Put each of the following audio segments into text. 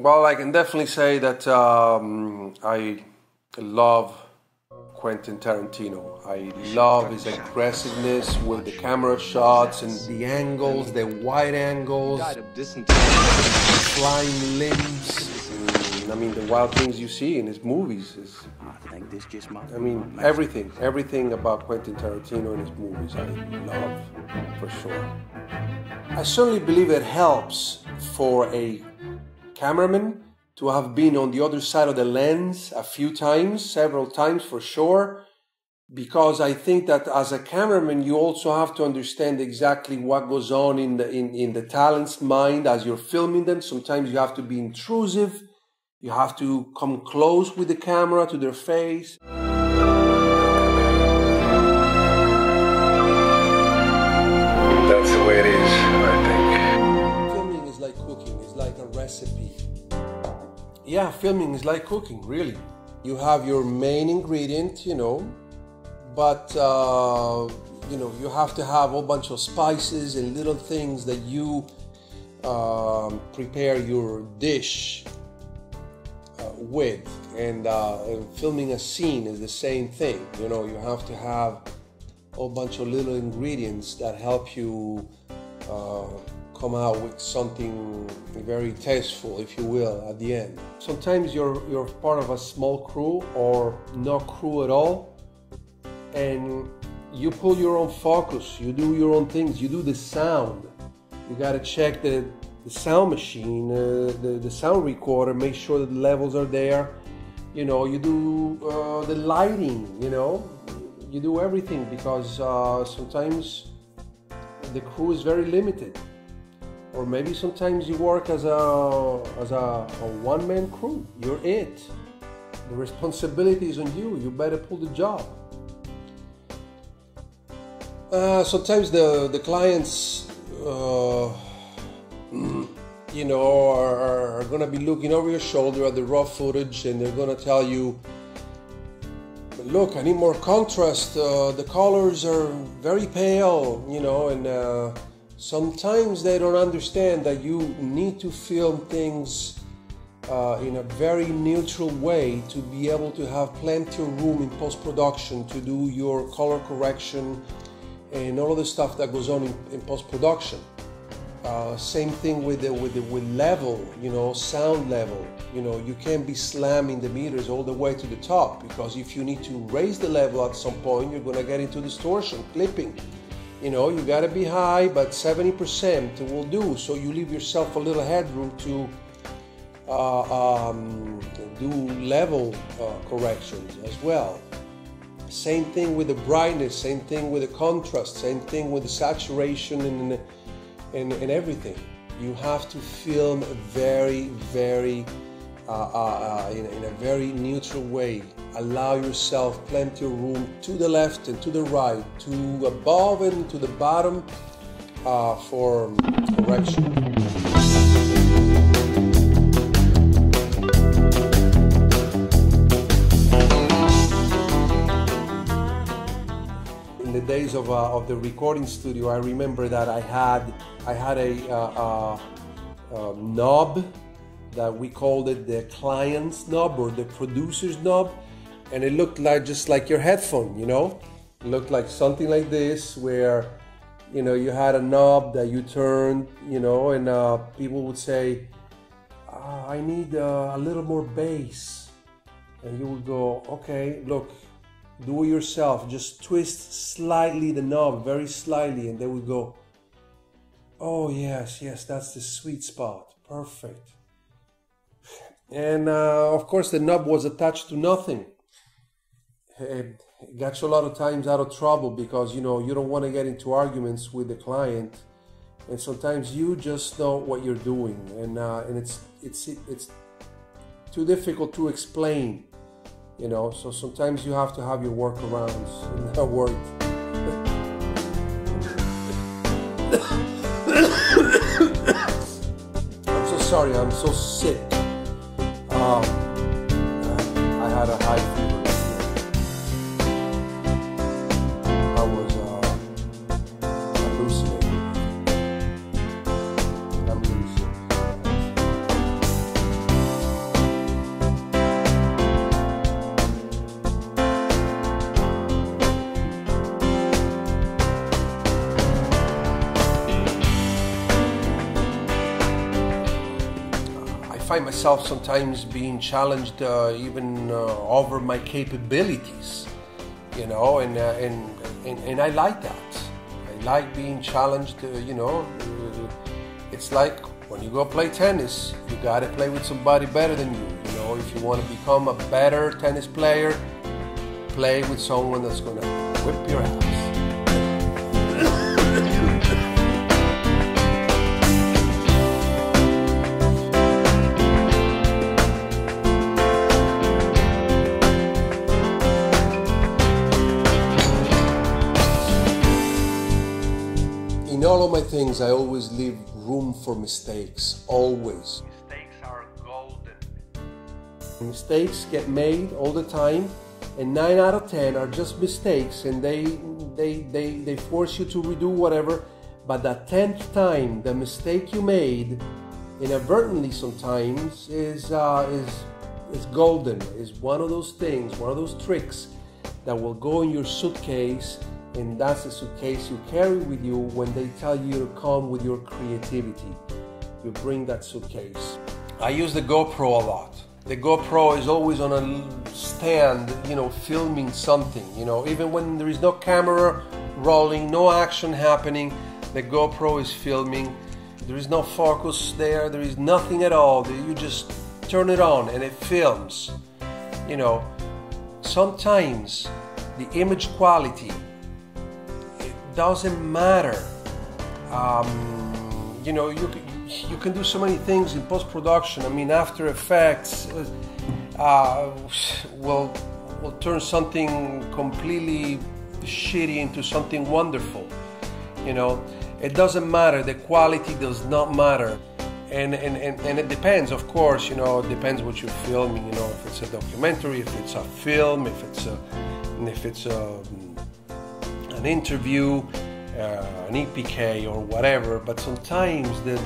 Well, I can definitely say that I love Quentin Tarantino. I love his aggressiveness with the camera shots and the angles, the wide angles, flying limbs. I mean, the wild things you see in his movies is, I mean, everything about Quentin Tarantino in his movies I love, for sure. I certainly believe it helps for a cameraman to have been on the other side of the lens a few times, several times for sure, because I think that as a cameraman you also have to understand exactly what goes on in the talent's mind as you're filming them. Sometimes you have to be intrusive, you have to come close with the camera to their face. That's the way it is, I think. Filming is like cooking, it's like a recipe. Yeah, filming is like cooking, really. You have your main ingredient, but you have to have a whole bunch of spices and little things that you prepare your dish with. And filming a scene is the same thing. You have to have a whole bunch of little ingredients that help you come out with something very tasteful, if you will, at the end. Sometimes you're part of a small crew or no crew at all, and you pull your own focus, you do your own things, you do the sound. You gotta check the sound machine, the sound recorder, make sure that the levels are there. You do the lighting, you do everything, because sometimes the crew is very limited. Or maybe sometimes you work as a one-man crew. You're it. The responsibility is on you. You better pull the job. Sometimes the clients, are going to be looking over your shoulder at the raw footage, and they're going to tell you, "Look, I need more contrast. The colors are very pale," and sometimes they don't understand that you need to film things in a very neutral way to be able to have plenty of room in post-production to do your color correction and all of the stuff that goes on in post-production. Same thing with level, sound level. You can't be slamming the meters all the way to the top, because if you need to raise the level at some point, you're going to get into distortion, clipping. You got to be high, but 70% will do. So you leave yourself a little headroom to do level corrections as well. Same thing with the brightness, same thing with the contrast, same thing with the saturation and everything. You have to film very, very in a very neutral way. Allow yourself plenty of room to the left and to the right, to above and to the bottom for correction. In the days of the recording studio, I remember that I had a knob that we called it the client's knob or the producer's knob, and it looked just like your headphone, It looked like something like this, where you had a knob that you turned, and people would say, "I need a little more bass," and you would go, "Okay, look, do it yourself, just twist slightly the knob, very slightly," and they would go, "Oh yes, that's the sweet spot, perfect." And of course the knob was attached to nothing. It got you a lot of times out of trouble, because you don't want to get into arguments with the client, and sometimes you just know what you're doing, and it's too difficult to explain, so sometimes you have to have your workarounds, and that worked. I'm so sorry, I'm so sick. I had a high fever. I was hallucinating. I'm losing. find myself sometimes being challenged even over my capabilities, you know, and I like that. I like being challenged, you know. It's like when you go play tennis, you gotta play with somebody better than you. You know, if you want to become a better tennis player, play with someone that's gonna whip your ass. In all of my things, I always leave room for mistakes, always. Mistakes are golden. Mistakes get made all the time, and 9 out of 10 are just mistakes, and they force you to redo whatever. But that 10th time, the mistake you made, inadvertently sometimes, is golden. Is one of those things, one of those tricks that will go in your suitcase. And that's the suitcase you carry with you when they tell you to come with your creativity. You bring that suitcase. I use the GoPro a lot. The GoPro is always on a stand, you know, filming something. You know, even when there is no camera rolling, no action happening, the GoPro is filming. There is no focus there. There is nothing at all. You just turn it on and it films. You know, sometimes the image quality, doesn't matter. You know, you can do so many things in post-production. I mean, After Effects will turn something completely shitty into something wonderful. You know, it doesn't matter. The quality does not matter. And it depends, of course. You know, it depends what you're filming. You know, if it's a documentary, if it's a film, if it's an interview, an EPK or whatever. But sometimes the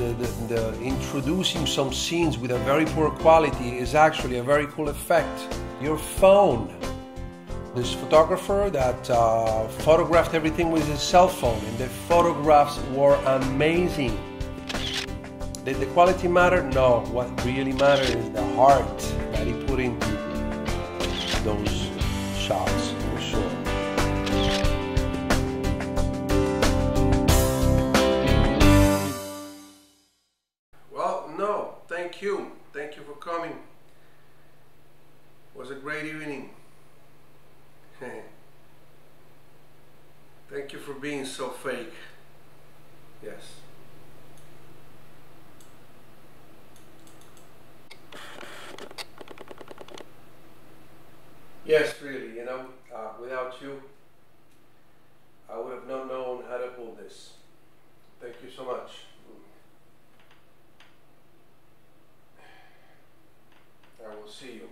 introducing some scenes with a very poor quality is actually a very cool effect. Your phone. This photographer that photographed everything with his cell phone, and the photographs were amazing. Did the quality matter? No. What really mattered is the heart that he put into those shots, for sure. Thank you. Thank you for coming. It was a great evening. Thank you for being so fake. Yes. Yes, really, you know, without you, I would have not known how to pull this. Thank you so much. I will see you.